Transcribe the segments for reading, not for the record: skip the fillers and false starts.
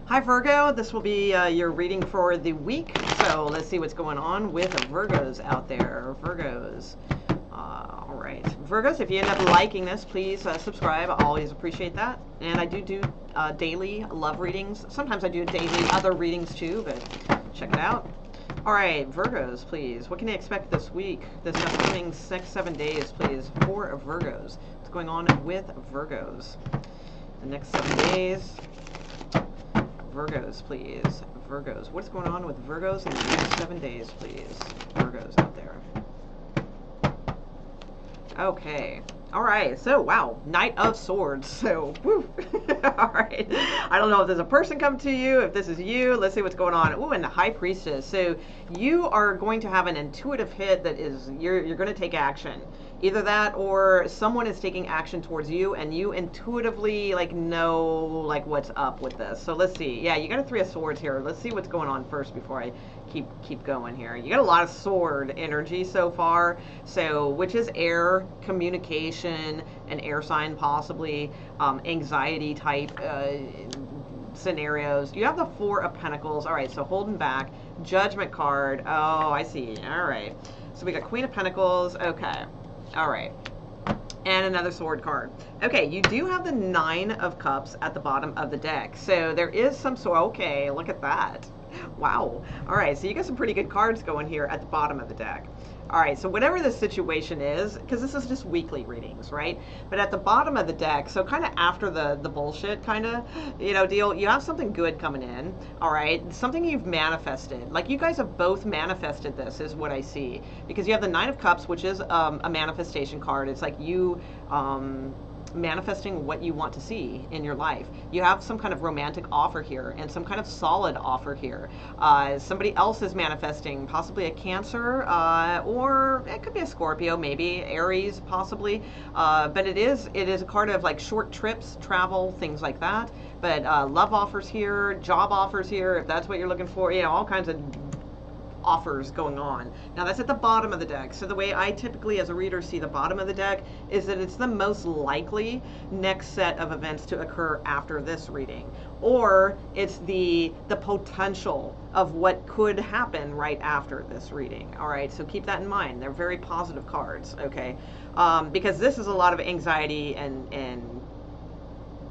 Hi Virgo, this will be your reading for the week. So let's see what's going on with Virgos out there. Virgos. All right. Virgos, if you end up liking this, please subscribe. I always appreciate that. And I do daily love readings. Sometimes I do daily other readings too, but check it out. All right, Virgos, please. What can they expect this week, this upcoming 6-7 days, please, for Virgos? What's going on with Virgos? The next 7 days. Virgos, please. Virgos. What's going on with Virgos in the next 7 days, please? Virgos out there. Okay. All right. So, wow. Knight of Swords. So, woo. All right. I don't know if there's a person come to you, if this is you. Let's see what's going on. Ooh, and the High Priestess. So, you are going to have an intuitive hit that is, you're going to take action. Either that or someone is taking action towards you and you intuitively know what's up with this. So let's see. Yeah, you got a 3 of Swords here. Let's see what's going on first before I keep going here. You got a lot of sword energy so far. So which is air, communication, an air sign possibly, anxiety type scenarios. You have the 4 of Pentacles. All right, so holding back. Judgment card. Oh, I see. All right. So we got Queen of Pentacles. Okay. All right. And another sword card. Okay, you do have the 9 of Cups at the bottom of the deck. So there is some sort. Okay, look at that. Wow. All right, so you got some pretty good cards going here at the bottom of the deck. All right, so whatever the situation is, because this is just weekly readings, right? But at the bottom of the deck, so kind of after the bullshit kind of, deal, you have something good coming in, all right? Something you've manifested. Like you guys have both manifested this is what I see. Because you have the 9 of Cups, which is a manifestation card. It's like you manifesting what you want to see in your life. You have some kind of romantic offer here and some kind of solid offer here. Somebody else is manifesting, possibly a Cancer, or it could be a Scorpio, maybe Aries, possibly. But it is a card of like short trips, travel, things like that. But love offers here, job offers here, if that's what you're looking for. All kinds of offers going on. Now that's at the bottom of the deck. So the way I typically as a reader see the bottom of the deck is that it's the most likely next set of events to occur after this reading. Or it's the potential of what could happen right after this reading. All right, so keep that in mind. They're very positive cards, okay? Because this is a lot of anxiety and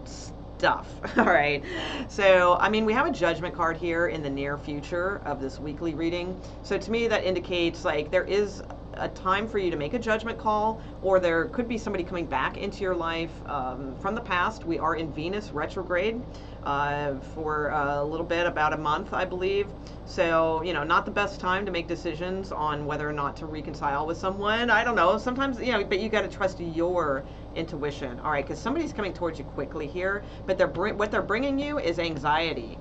stuff. All right, so I mean we have a judgment card here in the near future of this weekly reading, so to me that indicates like there is a time for you to make a judgment call, or there could be somebody coming back into your life from the past. We are in Venus retrograde for a little bit, about a month I believe, so not the best time to make decisions on whether or not to reconcile with someone. I don't know, sometimes but you got to trust your intuition. All right, because somebody's coming towards you quickly here, but what they're bringing you is anxiety.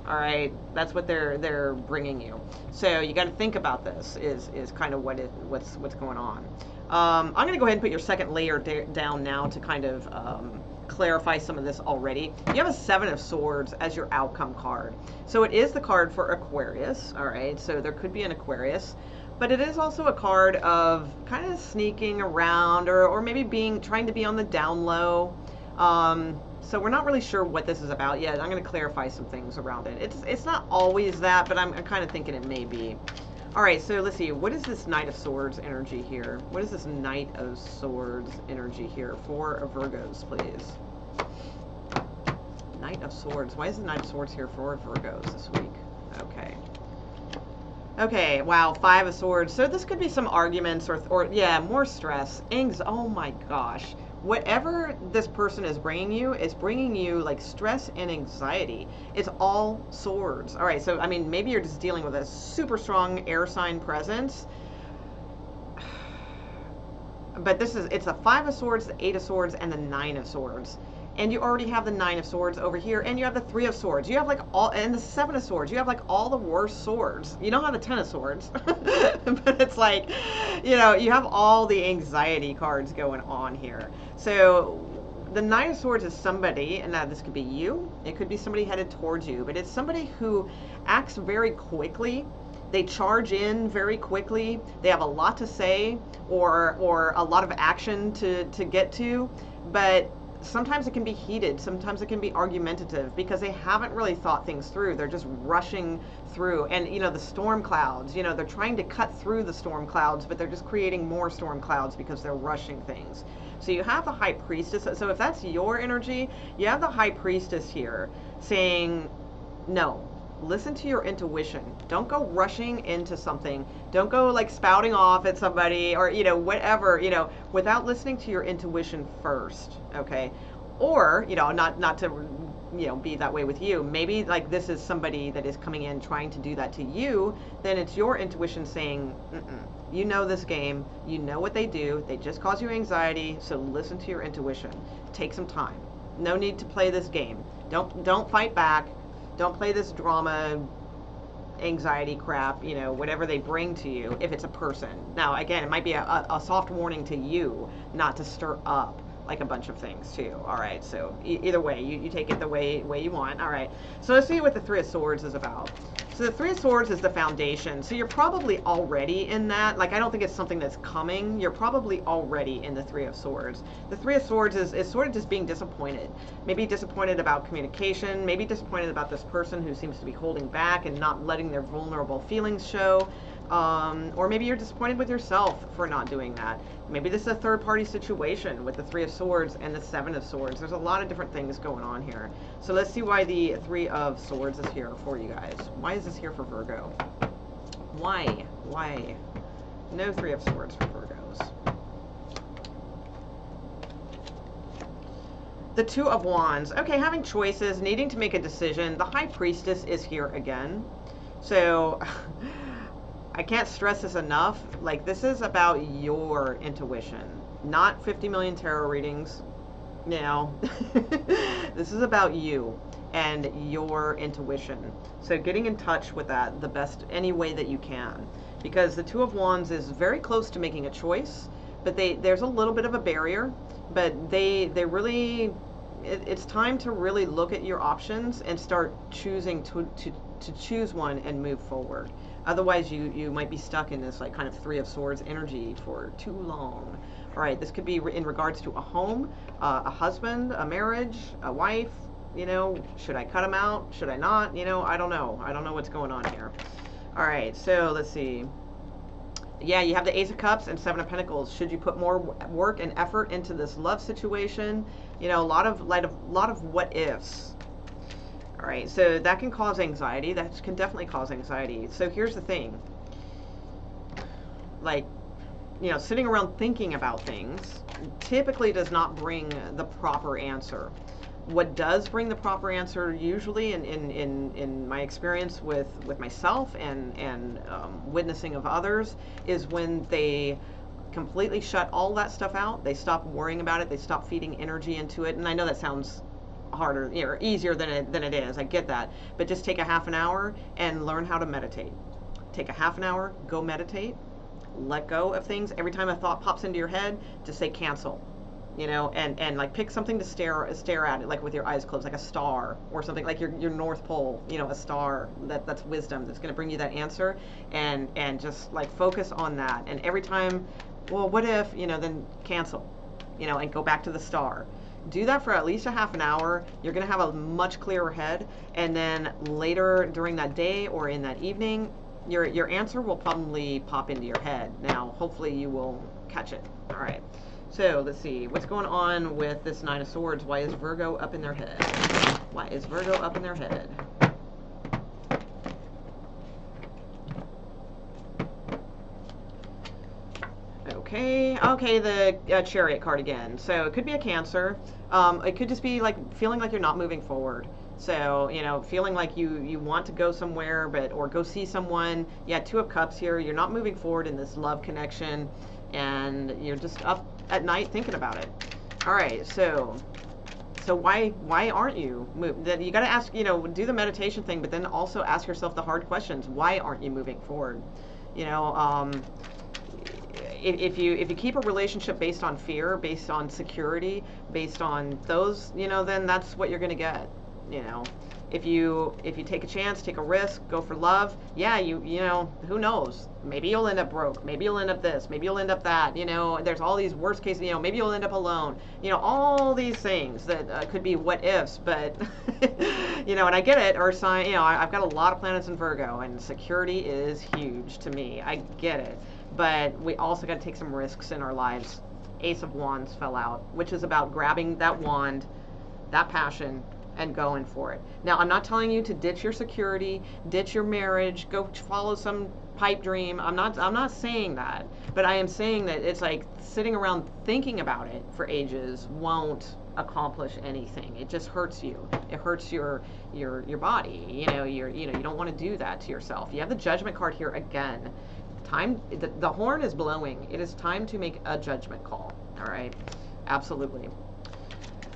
All right, that's what they're bringing you. So you got to think about this. Is kind of what's going on. I'm going to go ahead and put your second layer down now to kind of clarify some of this already. You have a 7 of Swords as your outcome card. So it is the card for Aquarius. All right, so there could be an Aquarius. But it is also a card of kind of sneaking around or maybe trying to be on the down low. So we're not really sure what this is about yet. I'm going to clarify some things around it. It's not always that, but I'm kind of thinking it may be. All right, so let's see. What is this Knight of Swords energy here? What is this Knight of Swords energy here for Virgos, please? Knight of Swords. Why is the Knight of Swords here for Virgos this week? Okay. Okay, wow, 5 of Swords. So this could be some arguments or yeah, more stress. Oh my gosh. Whatever this person is bringing you like stress and anxiety. It's all swords. All right, so I mean, maybe you're just dealing with a super strong air sign presence. But it's a 5 of Swords, the 8 of Swords, and the 9 of Swords. And you already have the 9 of Swords over here, and you have the 3 of Swords. You have like and the 7 of Swords. You have like all the worst swords. You don't have the 10 of Swords, but it's like, you have all the anxiety cards going on here. So the 9 of Swords is somebody, and now this could be you. It could be somebody headed towards you, but it's somebody who acts very quickly. They charge in very quickly. They have a lot to say or a lot of action to get to, but sometimes it can be heated, sometimes it can be argumentative because they haven't really thought things through. They're just rushing through. And you know, the storm clouds, you know, they're trying to cut through the storm clouds, but they're just creating more storm clouds because they're rushing things. So you have the High Priestess. So if that's your energy, you have the High Priestess here saying, no, listen to your intuition. Don't go rushing into something. Don't go like spouting off at somebody or, you know, whatever, you know, without listening to your intuition first. Okay. Or, you know, not to, you know, be that way with you. Maybe like this is somebody that is coming in trying to do that to you. Then it's your intuition saying, you know this game. You know what they do. They just cause you anxiety. So listen to your intuition. Take some time. No need to play this game. Don't fight back. Don't play this drama, anxiety crap, you know, whatever they bring to you, if it's a person. Now, again, it might be a soft warning to you not to stir up like a bunch of things too. All right, so either way, you take it the way you want. All right, so let's see what the Three of Swords is about. So the Three of Swords is the foundation. So you're probably already in that. Like, I don't think it's something that's coming. You're probably already in the Three of Swords. The Three of Swords is sort of just being disappointed. Maybe disappointed about communication. Maybe disappointed about this person who seems to be holding back and not letting their vulnerable feelings show. Or maybe you're disappointed with yourself for not doing that. Maybe this is a third-party situation with the Three of Swords and the Seven of Swords. There's a lot of different things going on here. So let's see why the Three of Swords is here for you guys. Why is this here for Virgo? Why? Why? No Three of Swords for Virgos. The Two of Wands. Okay, having choices, needing to make a decision. The High Priestess is here again. So... I can't stress this enough. Like, this is about your intuition, not 50 million tarot readings. You know, this is about you and your intuition. So getting in touch with that the best, any way that you can. Because the Two of Wands is very close to making a choice, but there's a little bit of a barrier, but they really, it's time to really look at your options and start choosing to choose one and move forward. Otherwise, you might be stuck in this like kind of Three of Swords energy for too long. All right, this could be in regards to a home, a husband, a marriage, a wife. You know, should I cut them out? Should I not? You know, I don't know. I don't know what's going on here. All right, so let's see. Yeah, you have the Ace of Cups and Seven of Pentacles. Should you put more work and effort into this love situation? You know, a lot of what ifs. All right, so that can cause anxiety. That can definitely cause anxiety. So here's the thing. Like, you know, sitting around thinking about things typically does not bring the proper answer. What does bring the proper answer usually in my experience with myself and witnessing of others is when they completely shut all that stuff out. They stop worrying about it. They stop feeding energy into it. And I know that sounds harder, you know, easier than it is. I get that. But just take a half an hour and learn how to meditate. Take a half an hour, go meditate, let go of things. Every time a thought pops into your head, just say cancel. You know, and like pick something to stare at it, like with your eyes closed, like a star or something, like your North Pole, you know, a star that's wisdom that's going to bring you that answer, and just like focus on that. And every time, well, what if, you know, then cancel, you know, and go back to the star. Do that for at least a half an hour. You're going to have a much clearer head. And then later during that day or in that evening, your answer will probably pop into your head. Now, hopefully you will catch it. All right. So let's see. What's going on with this Nine of Swords? Why is Virgo up in their head? Why is Virgo up in their head? Okay, the Chariot card again. So it could be a Cancer. It could just be like feeling like you're not moving forward. So, you know, feeling like you want to go somewhere, or go see someone. Yeah, Two of Cups here. You're not moving forward in this love connection, and you're just up at night thinking about it. All right, so why aren't you moving? You got to ask, you know, do the meditation thing, but then also ask yourself the hard questions. Why aren't you moving forward? You know, if you keep a relationship based on fear, based on security, based on those, you know, then that's what you're going to get, you know. If you take a chance, take a risk, go for love, yeah, you know, who knows? Maybe you'll end up broke. Maybe you'll end up this. Maybe you'll end up that. You know, there's all these worst cases. You know, maybe you'll end up alone. You know, all these things that could be what ifs. But you know, and I get it. Or sign. You know, I've got a lot of planets in Virgo, and security is huge to me. I get it. But we also got to take some risks in our lives. Ace of Wands fell out, which is about grabbing that wand, that passion, and going for it. Now, I'm not telling you to ditch your security, ditch your marriage, go follow some pipe dream. I'm not saying that, but I am saying that it's like sitting around thinking about it for ages won't accomplish anything. It just hurts you. It hurts your body. You know, you don't want to do that to yourself. You have the Judgment card here again. Time, the horn is blowing. It is time to make a judgment call. All right, absolutely.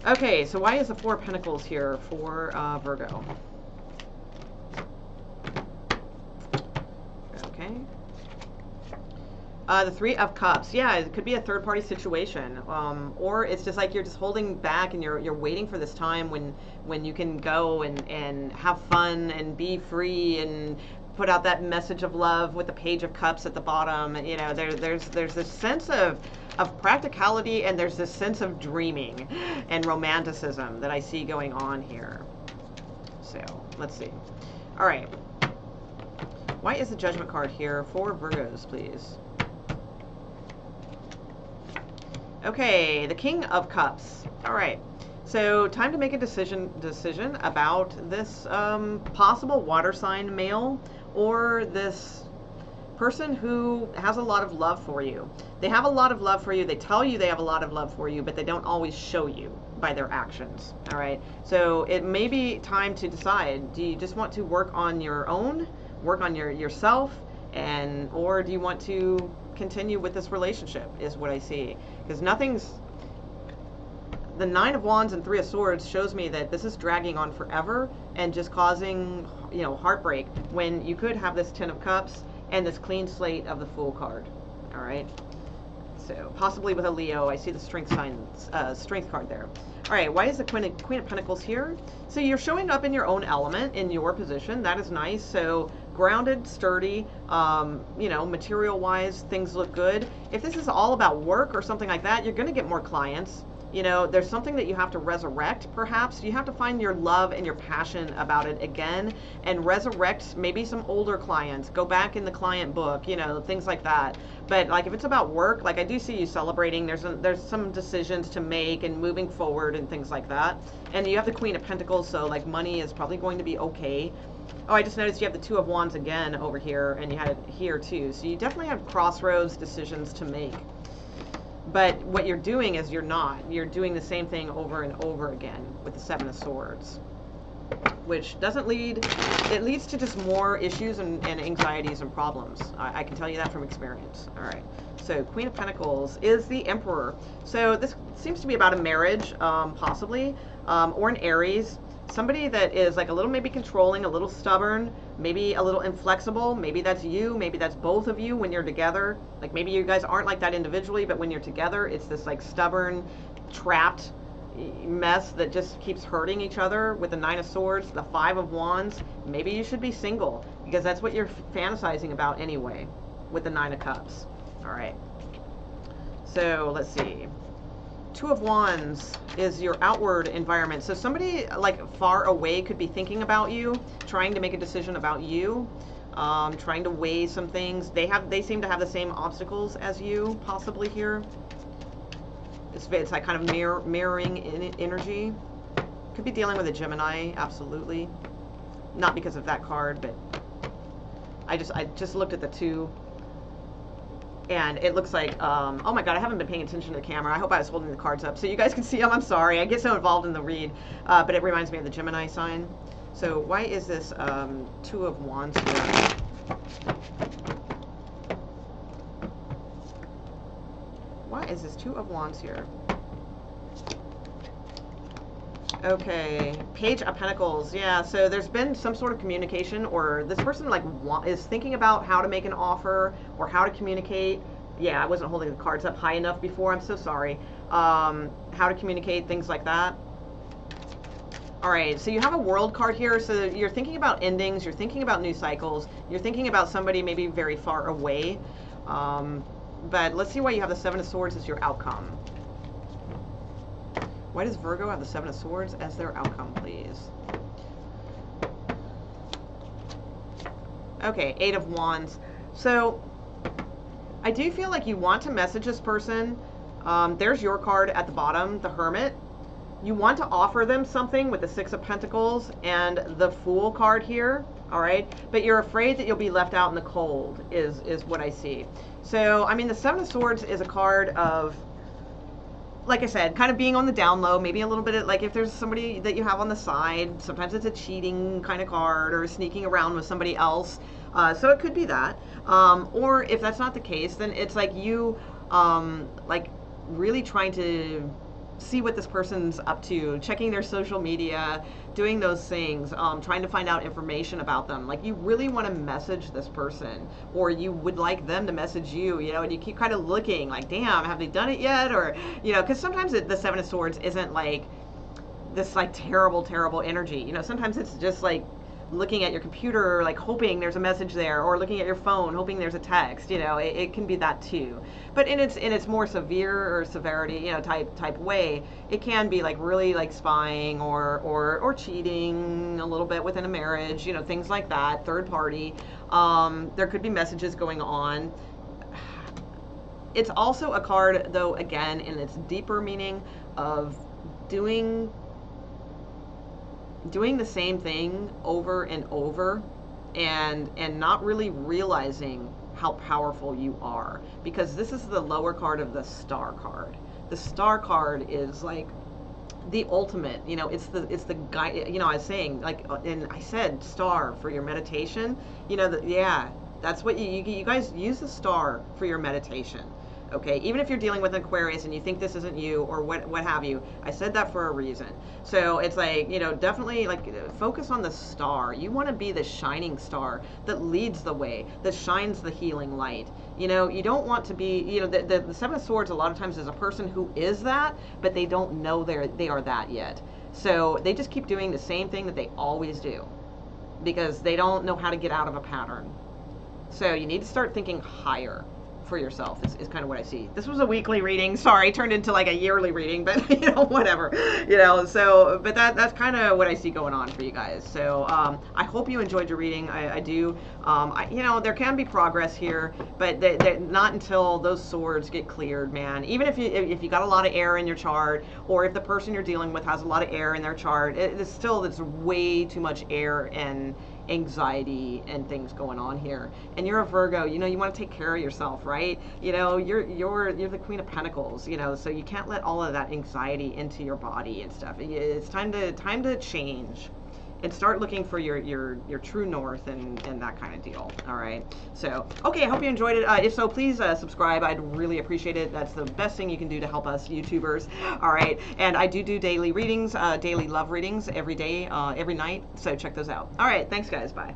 Okay, so why is the Four of Pentacles here for Virgo? Okay. The Three of Cups. Yeah, it could be a third-party situation, or it's just like you're just holding back and you're waiting for this time when you can go and have fun and be free and put out that message of love with the Page of Cups at the bottom. You know, there's this sense of practicality, and there's this sense of dreaming and romanticism that I see going on here. So let's see. All right, why is the Judgment card here for Virgos, please? Okay, the King of Cups. All right, so time to make a decision about this possible water sign male, or this person who has a lot of love for you. They have a lot of love for you. They tell you they have a lot of love for you, but they don't always show you by their actions. All right, so it may be time to decide, do you just want to work on your own, work on yourself, or do you want to continue with this relationship, is what I see. Because the Nine of Wands and Three of Swords shows me that this is dragging on forever and just causing, you know, heartbreak, when you could have this Ten of Cups and this clean slate of the Fool card. All right, so possibly with a Leo. I see the strength card there. All right, why is the Queen of Pentacles here? So you're showing up in your own element, in your position. That is nice. So grounded, sturdy, you know, material wise, things look good. If this is all about work or something like that, you're going to get more clients. You know, there's something that you have to resurrect, perhaps. You have to find your love and your passion about it again and resurrect maybe some older clients. Go back in the client book, you know, things like that. But like if it's about work, like I do see you celebrating. There's some decisions to make and moving forward and things like that. And you have the Queen of Pentacles, so like money is probably going to be okay. Oh, I just noticed you have the Two of Wands again over here, and you had it here too. So you definitely have crossroads decisions to make. But what you're doing is you're doing the same thing over and over again with the Seven of Swords, which doesn't it leads to just more issues and anxieties and problems. I can tell you that from experience. All right, so Queen of Pentacles is the Emperor. So this seems to be about a marriage, possibly, or an Aries. Somebody that is like a little maybe controlling, a little stubborn, maybe a little inflexible. Maybe that's you, maybe that's both of you when you're together. Like maybe you guys aren't like that individually, but when you're together, it's this like stubborn, trapped mess that just keeps hurting each other. With the Nine of Swords, the Five of Wands, maybe you should be single, because that's what you're fantasizing about anyway with the Nine of Cups. All right, so let's see. Two of Wands is your outward environment. So somebody like far away could be thinking about you, trying to make a decision about you, trying to weigh some things. They seem to have the same obstacles as you, possibly here. It's like kind of mirroring energy. Could be dealing with a Gemini, absolutely. Not because of that card, but I just looked at the two. And it looks like, oh my God, I haven't been paying attention to the camera. I hope I was holding the cards up so you guys can see them. I'm sorry. I get so involved in the read. But it reminds me of the Gemini sign. So why is this Two of Wands here? Why is this Two of Wands here? Okay, Page of Pentacles. Yeah, so there's been some sort of communication, or this person like is thinking about how to make an offer or how to communicate. Yeah, I wasn't holding the cards up high enough before. I'm so sorry. How to communicate, things like that. All right, so you have a world card here. So you're thinking about endings. You're thinking about new cycles. You're thinking about somebody maybe very far away. But let's see why you have the Seven of Swords as your outcome. Why does Virgo have the Seven of Swords as their outcome, please? Okay, Eight of Wands. So I do feel like you want to message this person. There's your card at the bottom, the Hermit. You want to offer them something with the Six of Pentacles and the Fool card here, all right? But you're afraid that you'll be left out in the cold is what I see. So, I mean, the Seven of Swords is a card of, like I said, kind of being on the down low, maybe a little bit of, like if there's somebody that you have on the side, sometimes it's a cheating kind of card or sneaking around with somebody else. So it could be that. Or if that's not the case, then it's like you, like really trying to see what this person's up to, checking their social media, doing those things, trying to find out information about them. Like you really want to message this person, or you would like them to message you, you know, and you keep kind of looking like, damn, have they done it yet? Or, you know, because sometimes the Seven of Swords isn't like this like terrible, terrible energy. You know, sometimes it's just like looking at your computer, like hoping there's a message there, or looking at your phone, hoping there's a text. You know, it can be that too. But in its more severe or severity, you know, type way, it can be like really like spying or cheating a little bit within a marriage. You know, things like that. Third party. There could be messages going on. It's also a card, though, again, in its deeper meaning of doing the same thing over and over and not really realizing how powerful you are, because this is the lower card of the Star card. The Star card is like the ultimate, you know, it's the guy, you know, I was saying, like, and I said star for your meditation, you know, yeah, that's what you guys use the star for your meditation. Okay, even if you're dealing with Aquarius and you think this isn't you or what have you, I said that for a reason. So it's like, you know, definitely like focus on the star. You want to be the shining star that leads the way, that shines the healing light. You know, you don't want to be, you know, the Seven of Swords a lot of times is a person who is that, but they don't know they are that yet. So they just keep doing the same thing that they always do because they don't know how to get out of a pattern. So you need to start thinking higher for yourself is kind of what I see. This was a weekly reading, sorry, turned into like a yearly reading, but you know, whatever, you know, so, but that's kind of what I see going on for you guys. So I hope you enjoyed your reading. I do. You know, there can be progress here, but not until those swords get cleared, man. Even if you got a lot of air in your chart, or if the person you're dealing with has a lot of air in their chart, it's still, it's way too much air and anxiety and things going on here. And you're a Virgo, you know, you want to take care of yourself, right? You know, you're the Queen of Pentacles, you know, so you can't let all of that anxiety into your body and stuff. It's time to change and start looking for your true north and that kind of deal. All right, so okay, I hope you enjoyed it. If so, please subscribe. I'd really appreciate it. That's the best thing you can do to help us YouTubers. All right, and I do daily readings, daily love readings every day, every night, so check those out. All right, thanks guys, bye.